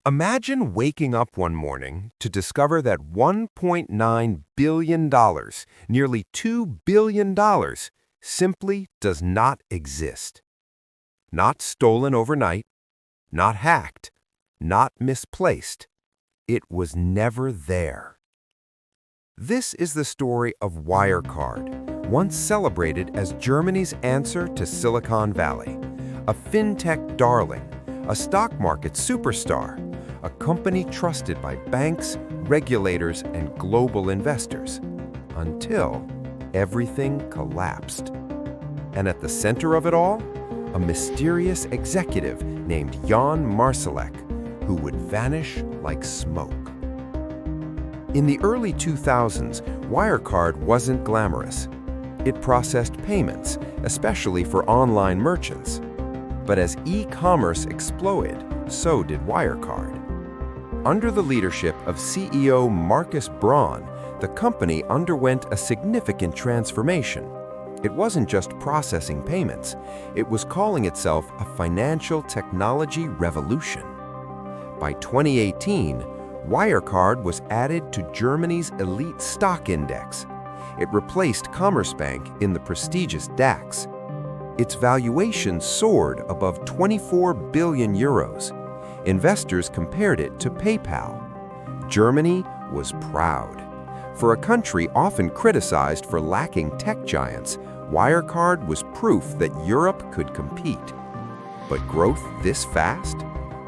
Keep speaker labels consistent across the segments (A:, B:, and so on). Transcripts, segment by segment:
A: Imagine waking up one morning to discover that $1.9 billion, nearly $2 billion, simply does not exist. Not stolen overnight, not hacked, not misplaced. It was never there. This is the story of Wirecard, once celebrated as Germany's answer to Silicon Valley, a fintech darling, a stock market superstar, a company trusted by banks, regulators, and global investors, until everything collapsed. And at the center of it all, a mysterious executive named Jan Marsalek, who would vanish like smoke. In the early 2000s, Wirecard wasn't glamorous. It processed payments, especially for online merchants. But as e-commerce exploded, so did Wirecard. Under the leadership of CEO Markus Braun, the company underwent a significant transformation. It wasn't just processing payments, it was calling itself a financial technology revolution. By 2018, Wirecard was added to Germany's elite stock index. It replaced Commerzbank in the prestigious DAX. Its valuation soared above 24 billion euros. Investors compared it to PayPal. Germany was proud. For a country often criticized for lacking tech giants, Wirecard was proof that Europe could compete. But growth this fast?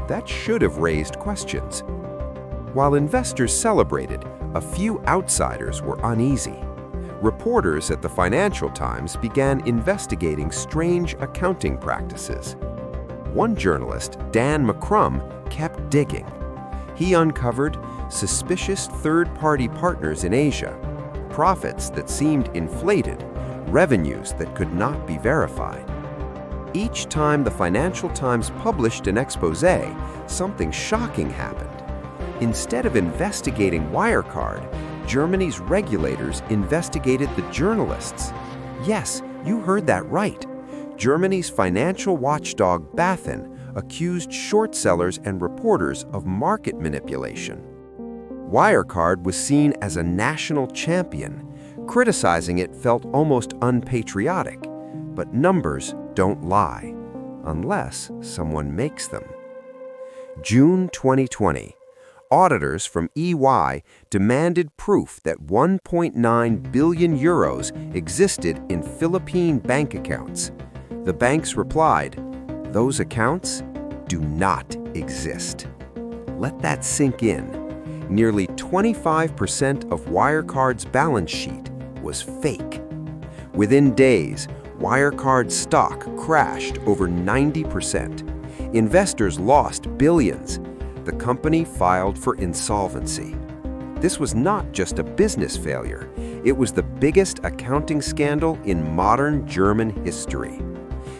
A: That should have raised questions. While investors celebrated, a few outsiders were uneasy. Reporters at the Financial Times began investigating strange accounting practices. One journalist, Dan McCrum, kept digging. He uncovered suspicious third-party partners in Asia, profits that seemed inflated, revenues that could not be verified. Each time the Financial Times published an exposé, something shocking happened. Instead of investigating Wirecard, Germany's regulators investigated the journalists. Yes, you heard that right. Germany's financial watchdog BaFin accused short sellers and reporters of market manipulation. Wirecard was seen as a national champion. Criticizing it felt almost unpatriotic. But numbers don't lie, unless someone makes them. June 2020. Auditors from EY demanded proof that 1.9 billion euros existed in Philippine bank accounts. The banks replied, "Those accounts do not exist." Let that sink in. Nearly 25% of Wirecard's balance sheet was fake. Within days, Wirecard's stock crashed over 90%. Investors lost billions. The company filed for insolvency. This was not just a business failure. It was the biggest accounting scandal in modern German history.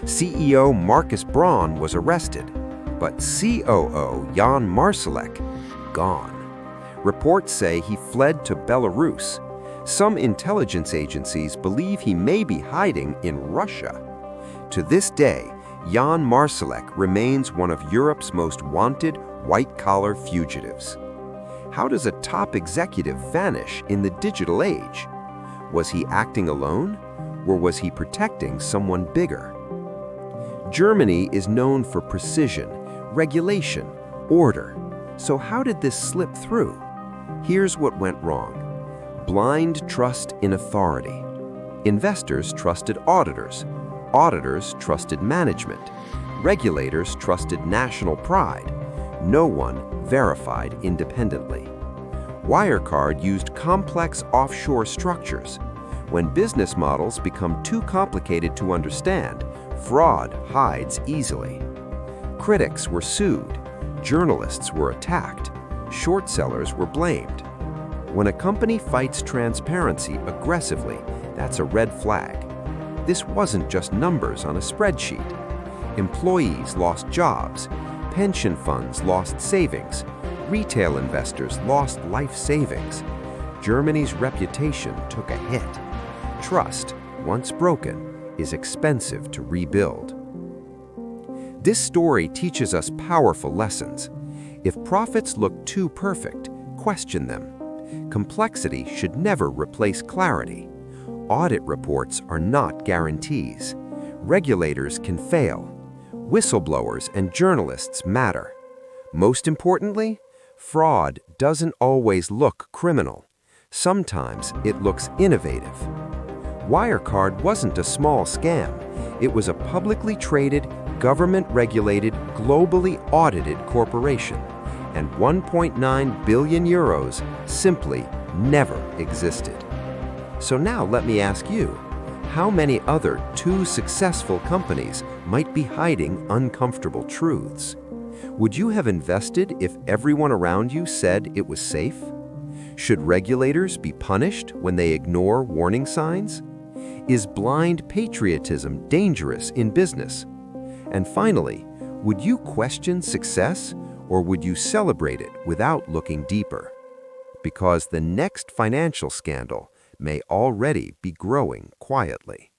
A: CEO Markus Braun was arrested, but COO Jan Marsalek, gone. Reports say he fled to Belarus. Some intelligence agencies believe he may be hiding in Russia. To this day, Jan Marsalek remains one of Europe's most wanted white-collar fugitives. How does a top executive vanish in the digital age? Was he acting alone, or was he protecting someone bigger? Germany is known for precision, regulation, order. So how did this slip through? Here's what went wrong. Blind trust in authority. Investors trusted auditors. Auditors trusted management. Regulators trusted national pride. No one verified independently. Wirecard used complex offshore structures. When business models become too complicated to understand, fraud hides easily. Critics were sued. Journalists were attacked. Short sellers were blamed. When a company fights transparency aggressively, that's a red flag. This wasn't just numbers on a spreadsheet. Employees lost jobs. Pension funds lost savings. Retail investors lost life savings. Germany's reputation took a hit. Trust, once broken, is expensive to rebuild. This story teaches us powerful lessons. If profits look too perfect, question them. Complexity should never replace clarity. Audit reports are not guarantees. Regulators can fail. Whistleblowers and journalists matter. Most importantly, fraud doesn't always look criminal. Sometimes it looks innovative. Wirecard wasn't a small scam. It was a publicly traded, government-regulated, globally audited corporation. And 1.9 billion euros simply never existed. So now let me ask you, how many other too successful companies might be hiding uncomfortable truths? Would you have invested if everyone around you said it was safe? Should regulators be punished when they ignore warning signs? Is blind patriotism dangerous in business? And finally, would you question success or would you celebrate it without looking deeper? Because the next financial scandal may already be growing quietly.